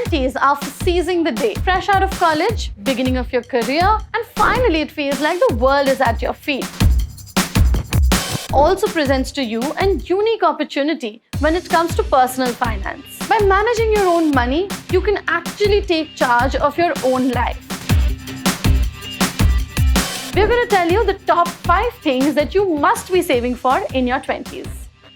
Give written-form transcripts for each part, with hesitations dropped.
20s are for seizing the day. Fresh out of college, beginning of your career, and finally it feels like the world is at your feet. Also presents to you a unique opportunity when it comes to personal finance. By managing your own money, you can actually take charge of your own life. We're going to tell you the top 5 things that you must be saving for in your 20s.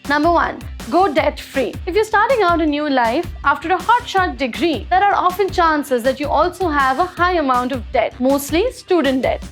Number 1. Go debt-free. If you're starting out a new life after a hotshot degree, there are often chances that you also have a high amount of debt, mostly student debt.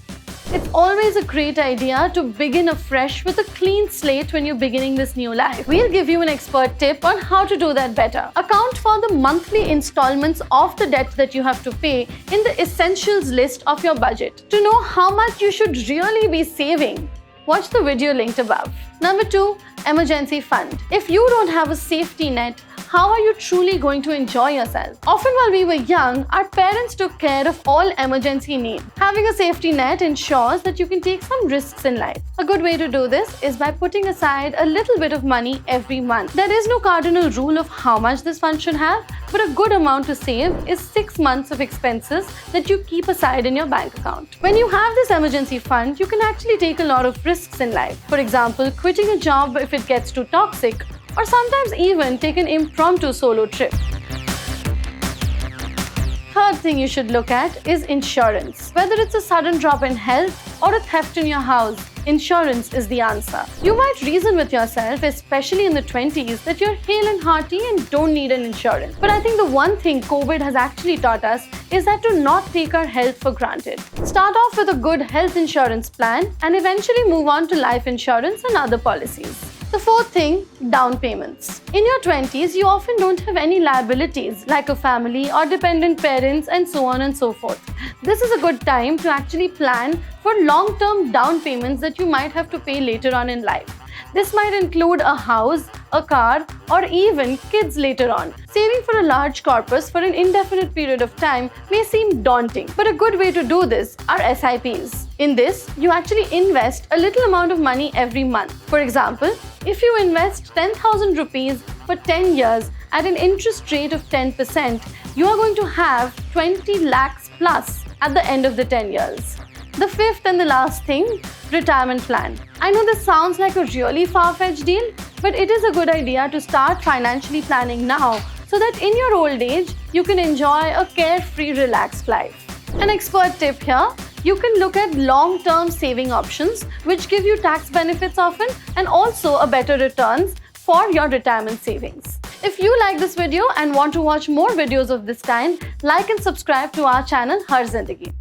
It's always a great idea to begin afresh with a clean slate when you're beginning this new life. We'll give you an expert tip on how to do that better. Account for the monthly installments of the debt that you have to pay in the essentials list of your budget. To know how much you should really be saving, watch the video linked above. Number 2. Emergency fund. If you don't have a safety net, how are you truly going to enjoy yourself? Often while we were young, our parents took care of all emergency needs. Having a safety net ensures that you can take some risks in life. A good way to do this is by putting aside a little bit of money every month. There is no cardinal rule of how much this fund should have, but a good amount to save is 6 months of expenses that you keep aside in your bank account. When you have this emergency fund, you can actually take a lot of risks in life. For example, quitting a job if it gets too toxic, or sometimes even take an impromptu solo trip. Third thing you should look at is insurance. Whether it's a sudden drop in health or a theft in your house, insurance is the answer. You might reason with yourself, especially in the 20s, that you're hale and hearty and don't need an insurance. But I think the one thing COVID has actually taught us is that to not take our health for granted. Start off with a good health insurance plan and eventually move on to life insurance and other policies. The fourth thing, down payments. In your 20s, you often don't have any liabilities like a family or dependent parents and so on and so forth. This is a good time to actually plan for long-term down payments that you might have to pay later on in life. This might include a house, a car, or even kids later on. Saving for a large corpus for an indefinite period of time may seem daunting, but a good way to do this are SIPs. In this, you actually invest a little amount of money every month. For example, if you invest 10,000 rupees for 10 years at an interest rate of 10%, you are going to have 20 lakhs plus at the end of the 10 years. The fifth and the last thing, retirement plan. I know this sounds like a really far-fetched deal, but it is a good idea to start financially planning now so that in your old age, you can enjoy a carefree, relaxed life. An expert tip here, you can look at long-term saving options which give you tax benefits often and also a better returns for your retirement savings. If you like this video and want to watch more videos of this kind, like and subscribe to our channel Har Zindagi.